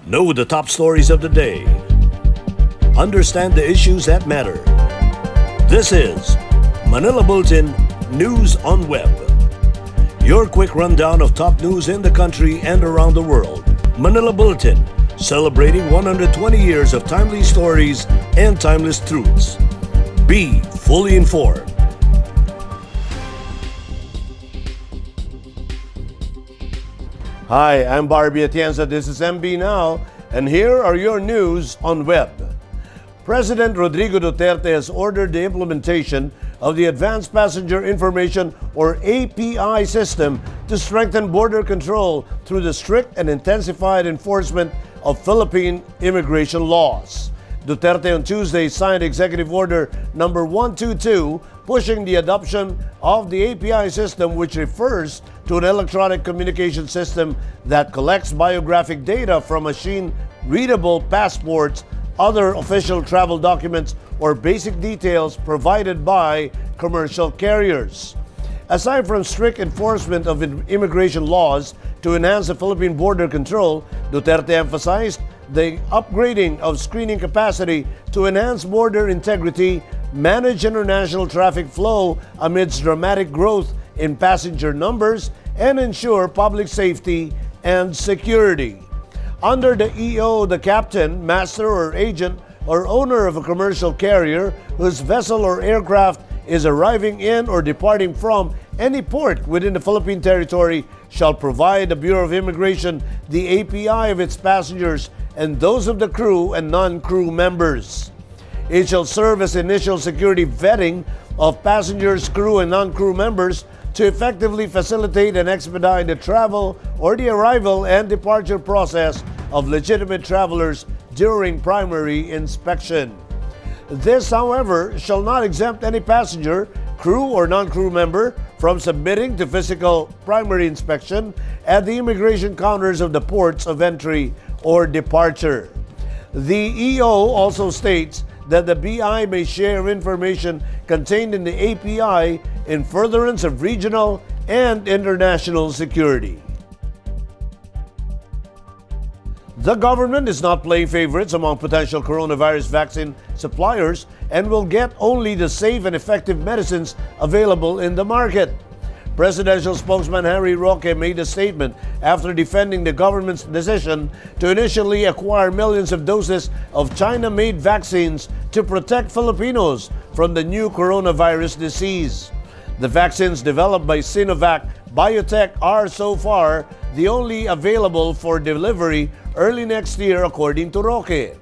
Know the top stories of the day. Understand the issues that matter. This is Manila Bulletin News on Web. Your quick rundown of top news in the country and around the world. Manila Bulletin, celebrating 120 years of timely stories and timeless truths. Be fully informed. Hi, I'm Barbie Atienza. This is MB Now, and here are your news on web. President Rodrigo Duterte has ordered the implementation of the Advanced Passenger Information or API system to strengthen border control through the strict and intensified enforcement of Philippine immigration laws. Duterte on Tuesday signed Executive Order number 122 pushing the adoption of the API system, which refers to an electronic communication system that collects biographic data from machine-readable passports, other official travel documents, or basic details provided by commercial carriers. Aside from strict enforcement of immigration laws to enhance the Philippine border control, Duterte emphasized the upgrading of screening capacity to enhance border integrity, manage international traffic flow amidst dramatic growth in passenger numbers, and ensure public safety and security. Under the EO, the captain, master or agent or owner of a commercial carrier whose vessel or aircraft is arriving in or departing from any port within the Philippine territory shall provide the Bureau of Immigration the API of its passengers and those of the crew and non-crew members. It shall serve as initial security vetting of passengers, crew, and non-crew members to effectively facilitate and expedite the travel or the arrival and departure process of legitimate travelers during primary inspection. This, however, shall not exempt any passenger, crew, or non-crew member from submitting to physical primary inspection at the immigration counters of the ports of entry or departure. The EO also states that the BI may share information contained in the API in furtherance of regional and international security. The government is not playing favorites among potential coronavirus vaccine suppliers and will get only the safe and effective medicines available in the market. Presidential spokesman Harry Roque made a statement after defending the government's decision to initially acquire millions of doses of China-made vaccines to protect Filipinos from the new coronavirus disease. The vaccines developed by Sinovac Biotech are so far the only available for delivery early next year, according to Roque.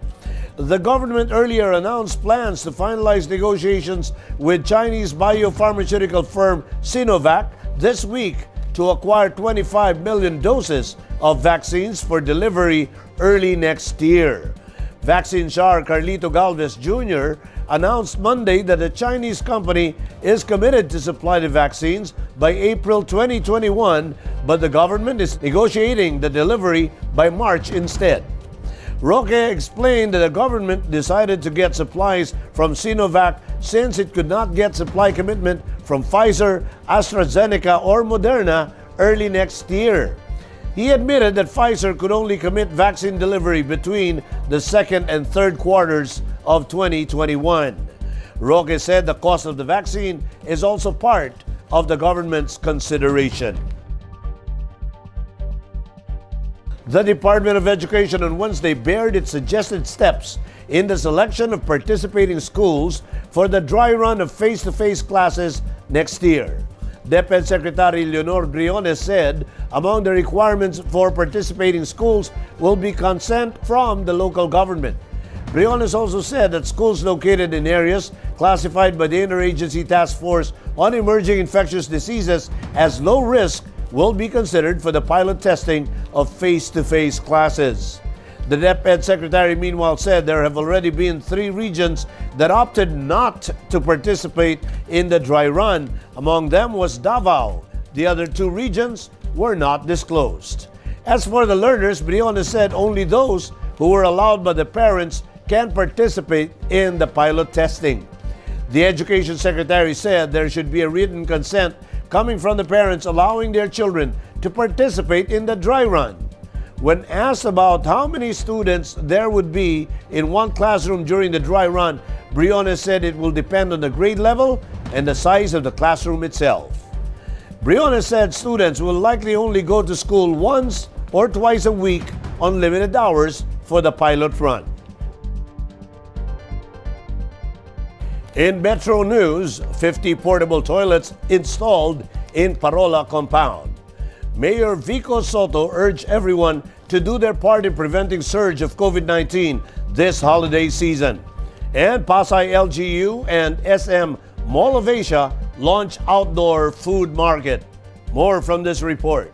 The government earlier announced plans to finalize negotiations with Chinese biopharmaceutical firm Sinovac this week to acquire 25 million doses of vaccines for delivery early next year. Vaccine czar Carlito Galvez Jr. announced Monday that the Chinese company is committed to supply the vaccines by April 2021, but the government is negotiating the delivery by March instead. Roque explained that the government decided to get supplies from Sinovac since it could not get supply commitment from Pfizer, AstraZeneca, or Moderna early next year. He admitted that Pfizer could only commit vaccine delivery between the second and third quarters of 2021. Roque said the cost of the vaccine is also part of the government's consideration. The Department of Education on Wednesday bared its suggested steps in the selection of participating schools for the dry run of face-to-face classes next year. DEPED Secretary Leonor Briones said among the requirements for participating schools will be consent from the local government. Briones also said that schools located in areas classified by the Interagency Task Force on Emerging Infectious Diseases as low risk will be considered for the pilot testing of face-to-face classes. The DepEd Secretary meanwhile said there have already been 3 regions that opted not to participate in the dry run. Among them was Davao. The other 2 regions were not disclosed. As for the learners, Briones said only those who were allowed by the parents can participate in the pilot testing. The Education Secretary said there should be a written consent coming from the parents allowing their children to participate in the dry run. When asked about how many students there would be in one classroom during the dry run, Briones said it will depend on the grade level and the size of the classroom itself. Briones said students will likely only go to school once or twice a week on limited hours for the pilot run. In Metro News, 50 portable toilets installed in Parola compound. Mayor Vico Soto urged everyone to do their part in preventing surge of COVID-19 this holiday season. And Pasay LGU and SM Mall of Asia launch outdoor food market. More from this report.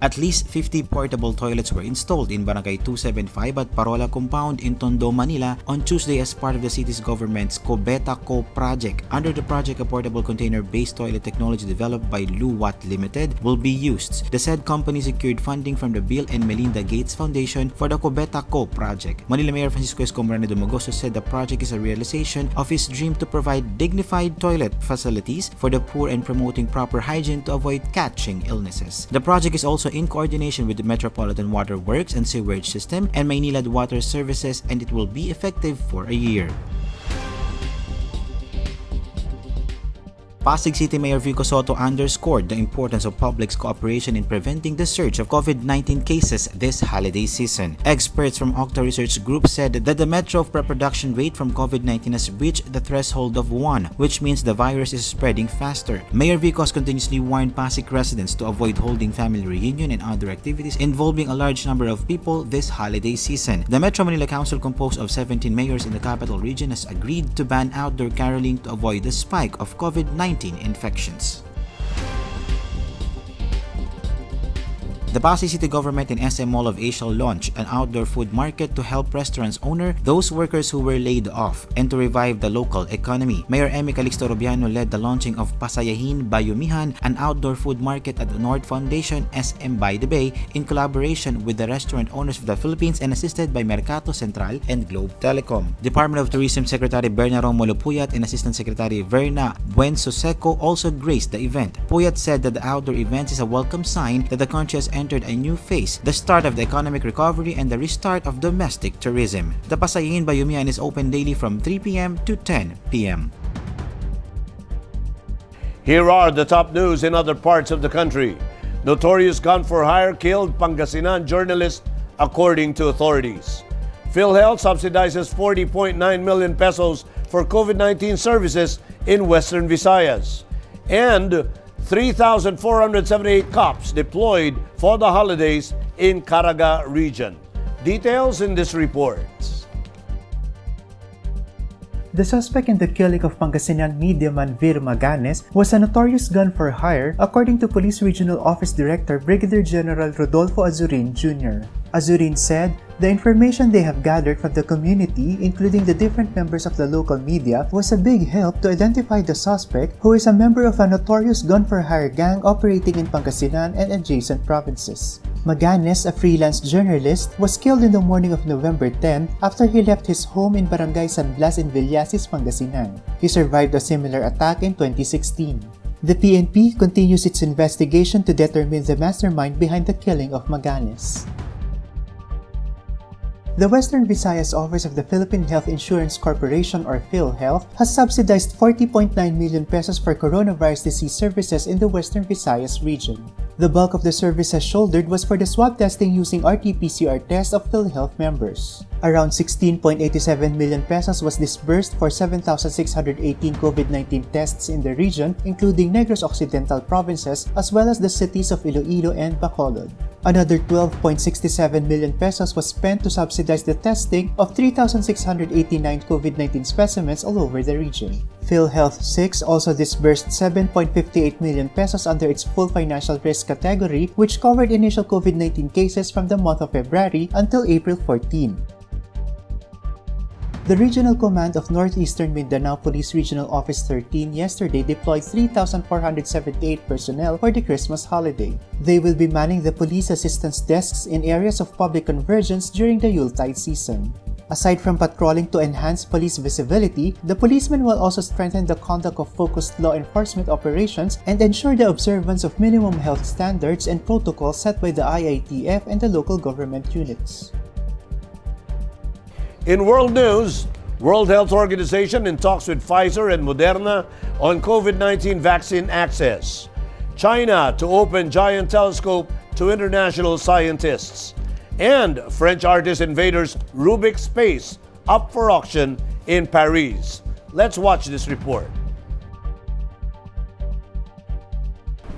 At least 50 portable toilets were installed in Barangay 275 at Parola compound in Tondo, Manila on Tuesday as part of the city's government's Cobeta Co project. Under the project, a portable container-based toilet technology developed by Luwat Limited will be used. The said company secured funding from the Bill and Melinda Gates Foundation for the Cobeta Co project. Manila Mayor Francisco Escombrano Dumagoso said the project is a realization of his dream to provide dignified toilet facilities for the poor and promoting proper hygiene to avoid catching illnesses. The project is also in coordination with the Metropolitan Water Works and Sewerage System and Manila Water Services, and it will be effective for a year. Pasig City Mayor Vico Soto underscored the importance of public's cooperation in preventing the surge of COVID-19 cases this holiday season. Experts from Octa Research Group said that the metro reproduction rate from COVID-19 has reached the threshold of 1, which means the virus is spreading faster. Mayor Vico has continuously warned Pasig residents to avoid holding family reunion and other activities involving a large number of people this holiday season. The Metro Manila Council, composed of 17 mayors in the capital region, has agreed to ban outdoor caroling to avoid the spike of COVID-19 infections. The Pasay City Government and SM Mall of Asia launched an outdoor food market to help restaurants owner those workers who were laid off and to revive the local economy. Mayor Emmy Calixto Rubiano led the launching of Pasayahin Bayumihan, an outdoor food market at the North Foundation SM by the Bay in collaboration with the Restaurant Owners of the Philippines and assisted by Mercato Central and Globe Telecom. Department of Tourism Secretary Berna Romulo Puyat and Assistant Secretary Verna Buensoseco also graced the event. Puyat said that the outdoor events is a welcome sign that the country has entered a new phase, the start of the economic recovery and the restart of domestic tourism. The Pasayahin Bayumihan is open daily from 3 p.m. to 10 p.m. Here are the top news in other parts of the country. Notorious gun for hire killed Pangasinan journalist, according to authorities. Philhealth subsidizes 40.9 million pesos for COVID-19 services in Western Visayas. And 3,478 cops deployed for the holidays in Caraga region. Details in this report. The suspect in the killing of Pangasinan mediaman Vir Maganes was a notorious gun for hire, according to Police Regional Office Director Brigadier General Rodolfo Azurin Jr. Azurin said the information they have gathered from the community, including the different members of the local media, was a big help to identify the suspect, who is a member of a notorious gun-for-hire gang operating in Pangasinan and adjacent provinces. Maganes, a freelance journalist, was killed in the morning of November 10 after he left his home in Barangay San Blas in Villasis, Pangasinan. He survived a similar attack in 2016. The PNP continues its investigation to determine the mastermind behind the killing of Maganes. The Western Visayas Office of the Philippine Health Insurance Corporation, or Philhealth, has subsidized 40.9 million pesos for coronavirus disease services in the Western Visayas region. The bulk of the services shouldered was for the swab testing using RT-PCR tests of Philhealth members. Around 16.87 million pesos was disbursed for 7,618 COVID-19 tests in the region, including Negros Occidental provinces as well as the cities of Iloilo and Bacolod. Another 12.67 million pesos was spent to subsidize the testing of 3,689 COVID-19 specimens all over the region. Philhealth 6 also disbursed 7.58 million pesos under its full financial risk category, which covered initial COVID-19 cases from the month of February until April 14. The Regional Command of Northeastern Mindanao Police Regional Office 13 yesterday deployed 3,478 personnel for the Christmas holiday. They will be manning the police assistance desks in areas of public convergence during the Yuletide season. Aside from patrolling to enhance police visibility, the policemen will also strengthen the conduct of focused law enforcement operations and ensure the observance of minimum health standards and protocols set by the IATF and the local government units. In world news, World Health Organization in talks with Pfizer and Moderna on COVID-19 vaccine access. China to open giant telescope to international scientists. And French artist invaders Rubik's Space up for auction in Paris. Let's watch this report.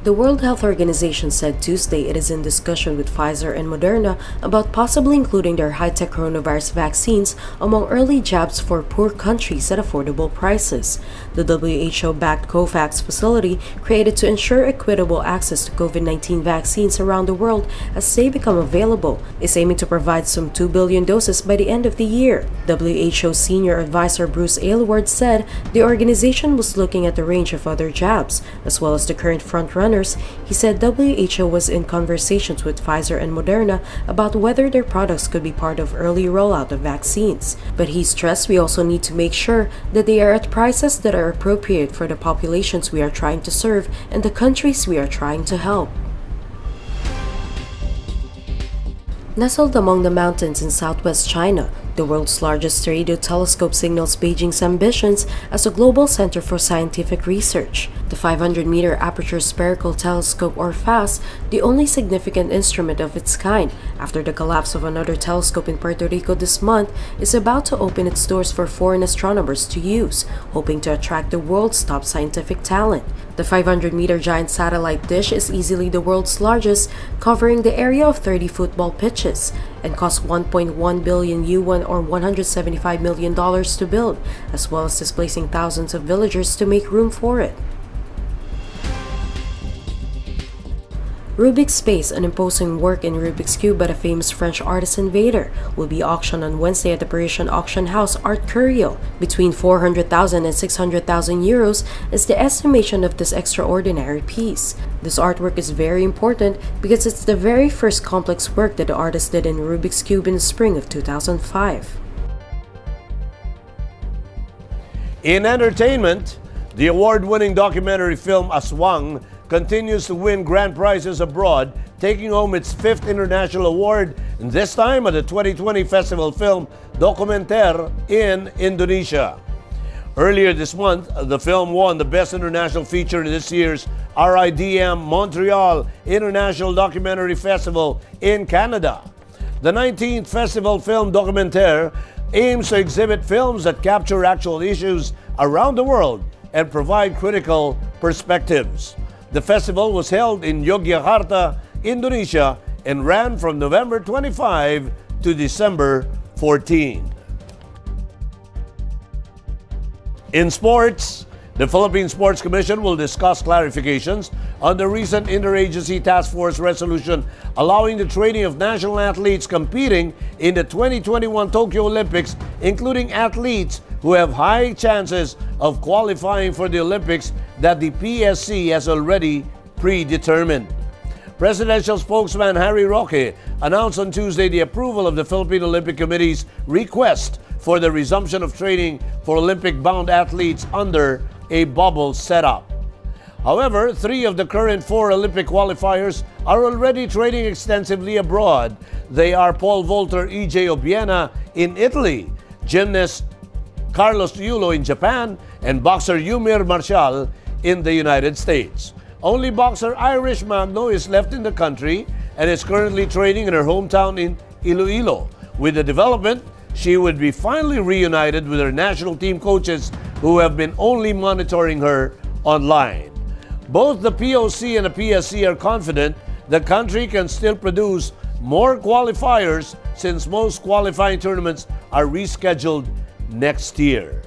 The World Health Organization said Tuesday it is in discussion with Pfizer and Moderna about possibly including their high-tech coronavirus vaccines among early jabs for poor countries at affordable prices. The WHO-backed COVAX facility, created to ensure equitable access to COVID-19 vaccines around the world as they become available, is aiming to provide some 2 billion doses by the end of the year. WHO Senior Advisor Bruce Aylward said the organization was looking at the range of other jabs, as well as the current frontrunners. He said WHO was in conversations with Pfizer and Moderna about whether their products could be part of early rollout of vaccines. But he stressed we also need to make sure that they are at prices that are appropriate for the populations we are trying to serve and the countries we are trying to help. Nestled among the mountains in southwest China, the world's largest radio telescope signals Beijing's ambitions as a global center for scientific research. The 500-meter aperture spherical telescope, or FAST, the only significant instrument of its kind after the collapse of another telescope in Puerto Rico this month, is about to open its doors for foreign astronomers to use, hoping to attract the world's top scientific talent. The 500-meter giant satellite dish is easily the world's largest, covering the area of 30 football pitches, and cost 1.1 billion yuan or $175 million to build, as well as displacing thousands of villagers to make room for it. Rubik's Space, an imposing work in Rubik's Cube by the famous French artist Invader, will be auctioned on Wednesday at the Parisian auction house Art Curio. Between 400,000 and 600,000 euros is the estimation of this extraordinary piece. This artwork is very important because it's the very first complex work that the artist did in Rubik's Cube in the spring of 2005. In entertainment, the award-winning documentary film Aswang continues to win grand prizes abroad, taking home its 5th international award, and this time at the 2020 Festival Film Documentaire in Indonesia. Earlier this month, the film won the Best International Feature in this year's RIDM Montreal International Documentary Festival in Canada. The 19th Festival Film Documentaire aims to exhibit films that capture actual issues around the world and provide critical perspectives. The festival was held in Yogyakarta, Indonesia, and ran from November 25 to December 14. In sports, the Philippine Sports Commission will discuss clarifications on the recent Interagency Task Force resolution allowing the training of national athletes competing in the 2021 Tokyo Olympics, including athletes who have high chances of qualifying for the Olympics that the PSC has already predetermined. Presidential spokesman Harry Roque announced on Tuesday the approval of the Philippine Olympic Committee's request for the resumption of training for Olympic-bound athletes under a bubble setup. However, 3 of the current 4 Olympic qualifiers are already training extensively abroad. They are pole vaulter E.J. Obiena in Italy, gymnast Carlos Yulo in Japan, and boxer Yumir Marshall in the United States. Only boxer Irish Magno is left in the country and is currently training in her hometown in Iloilo. With the development, she would be finally reunited with her national team coaches who have been only monitoring her online. Both the POC and the PSC are confident the country can still produce more qualifiers since most qualifying tournaments are rescheduled next year.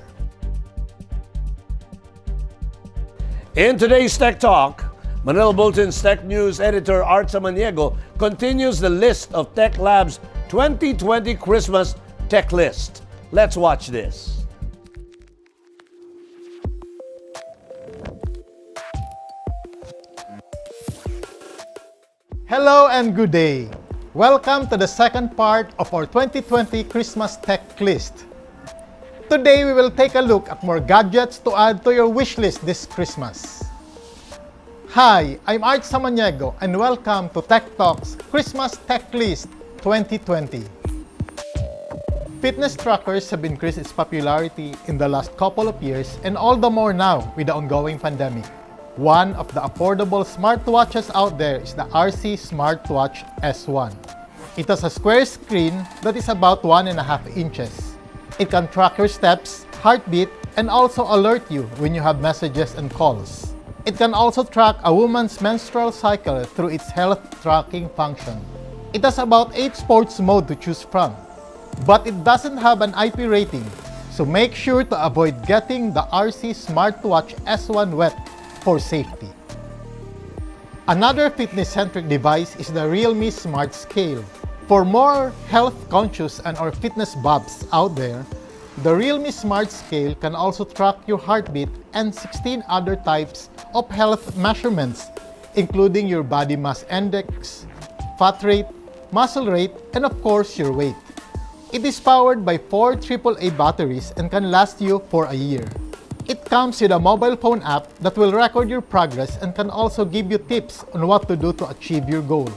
In today's Tech Talk, Manila Bulletin's Tech News editor Art Samaniego continues the list of Tech Lab's 2020 Christmas Tech List. Let's watch this. Hello and good day. Welcome to the second part of our 2020 Christmas Tech List. Today we will take a look at more gadgets to add to your wish list this Christmas. Hi, I'm Art Samaniego and welcome to Tech Talks Christmas Tech List 2020. Fitness trackers have increased its popularity in the last couple of years and all the more now with the ongoing pandemic. One of the affordable smartwatches out there is the RC Smartwatch S1. It has a square screen that is about 1.5 inches. It can track your steps, heartbeat, and also alert you when you have messages and calls. It can also track a woman's menstrual cycle through its health tracking function. It has about 8 sports modes to choose from, but it doesn't have an IP rating, so make sure to avoid getting the RC Smartwatch S1 wet for safety. Another fitness-centric device is the Realme Smart Scale. For more health-conscious and or fitness buffs out there, the Realme Smart Scale can also track your heartbeat and 16 other types of health measurements, including your body mass index, fat rate, muscle rate, and of course your weight. It is powered by 4 AAA batteries and can last you for a year. It comes with a mobile phone app that will record your progress and can also give you tips on what to do to achieve your goal.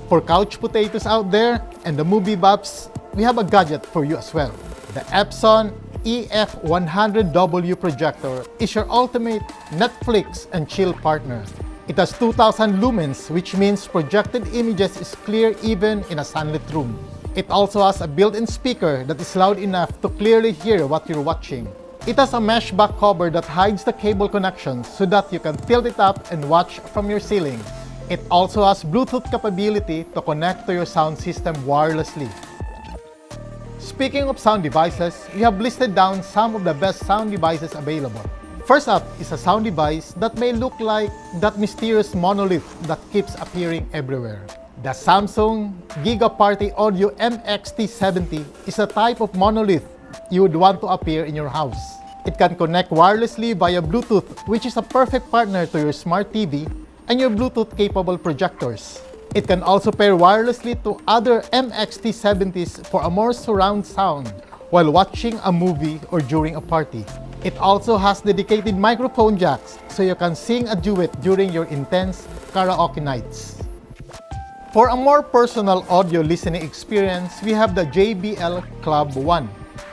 For couch potatoes out there and the movie buffs, we have a gadget for you as well. The Epson EF100W projector is your ultimate Netflix and chill partner. It has 2000 lumens, which means projected images is clear even in a sunlit room. It also has a built-in speaker that is loud enough to clearly hear what you're watching. It has a mesh back cover that hides the cable connections so that you can tilt it up and watch from your ceiling. It also has Bluetooth capability to connect to your sound system wirelessly. Speaking of sound devices, we have listed down some of the best sound devices available. First up is a sound device that may look like that mysterious monolith that keeps appearing everywhere. The Samsung Gigaparty Audio MXT70 is a type of monolith you would want to appear in your house. It can connect wirelessly via Bluetooth, which is a perfect partner to your smart TV and your Bluetooth-capable projectors. It can also pair wirelessly to other MXT70s for a more surround sound while watching a movie or during a party. It also has dedicated microphone jacks so you can sing a duet during your intense karaoke nights. For a more personal audio listening experience, we have the JBL Club 1.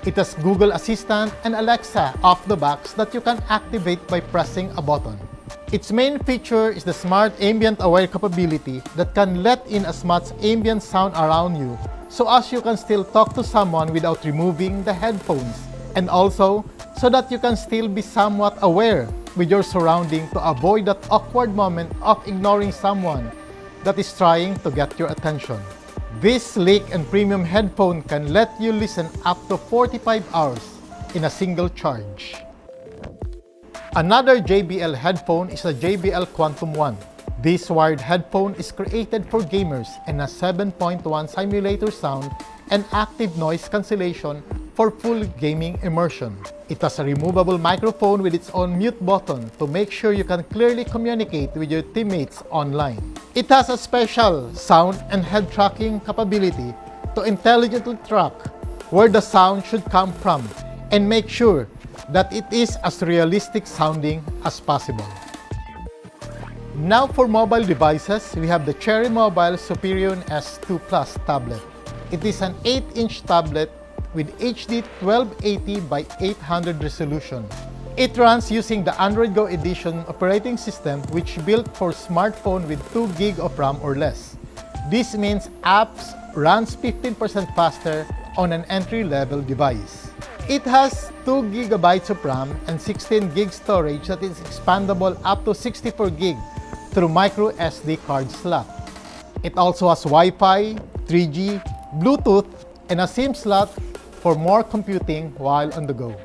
It has Google Assistant and Alexa off the box that you can activate by pressing a button. Its main feature is the smart ambient aware capability that can let in as much ambient sound around you so as you can still talk to someone without removing the headphones, and also so that you can still be somewhat aware with your surrounding to avoid that awkward moment of ignoring someone that is trying to get your attention. This sleek and premium headphone can let you listen up to 45 hours in a single charge. Another JBL headphone is the JBL Quantum 1. This wired headphone is created for gamers and has 7.1 simulator sound and active noise cancellation for full gaming immersion. It has a removable microphone with its own mute button to make sure you can clearly communicate with your teammates online. It has a special sound and head tracking capability to intelligently track where the sound should come from and make sure that it is as realistic sounding as possible. Now for mobile devices, we have the Cherry Mobile Superion S2 Plus tablet. It is an 8-inch tablet with HD 1280 by 800 resolution. It runs using the Android Go Edition operating system, which built for smartphone with 2 GB of RAM or less. This means apps runs 15% faster on an entry-level device. It has 2 GB of RAM and 16 GB storage that is expandable up to 64 GB through micro SD card slot. It also has Wi-Fi, 3G, Bluetooth, and a SIM slot for more computing while on the go.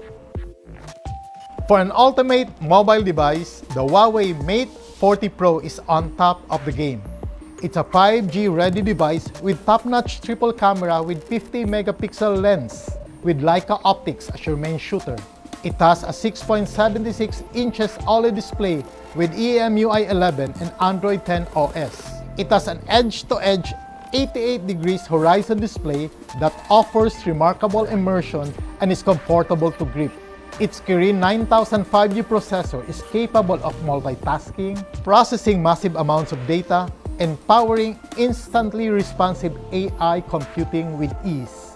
For an ultimate mobile device, the Huawei Mate 40 Pro is on top of the game. It's a 5G ready device with top-notch triple camera with 50 megapixel lens with Leica optics as your main shooter. It has a 6.76 inches OLED display with EMUI 11 and Android 10 OS. It has an edge-to-edge 88 degrees horizon display that offers remarkable immersion and is comfortable to grip. Its Kirin 9000 5G processor is capable of multitasking, processing massive amounts of data, and powering instantly responsive AI computing with ease.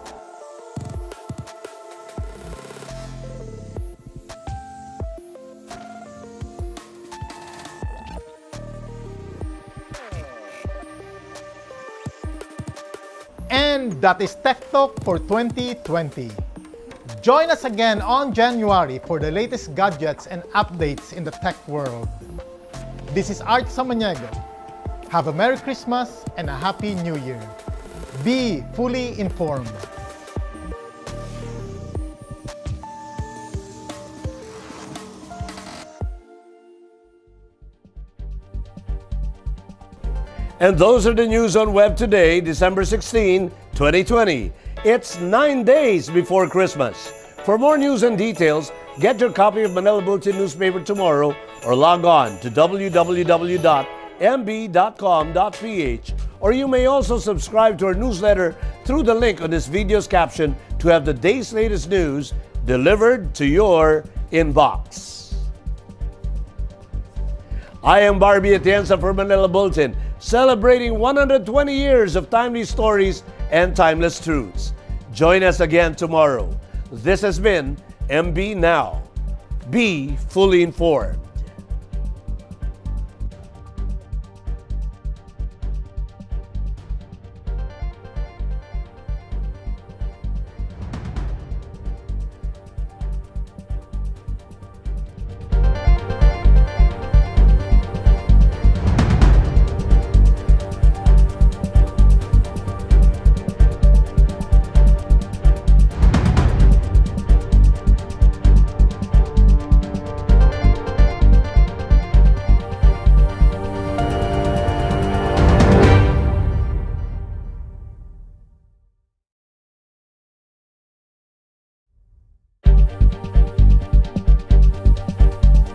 And that is Tech Talk for 2020. Join us again on January for the latest gadgets and updates in the tech world. This is Art Samaniego. Have a Merry Christmas and a Happy New Year. Be fully informed. And those are the news on Web today, December 16, 2020. It's 9 days before Christmas. For more news and details, get your copy of Manila Bulletin newspaper tomorrow or log on to www.mb.com.ph, or you may also subscribe to our newsletter through the link on this video's caption to have the day's latest news delivered to your inbox. I am Barbie Atienza for Manila Bulletin, celebrating 120 years of timely stories and timeless truths. Join us again tomorrow. This has been MB Now. Be fully informed.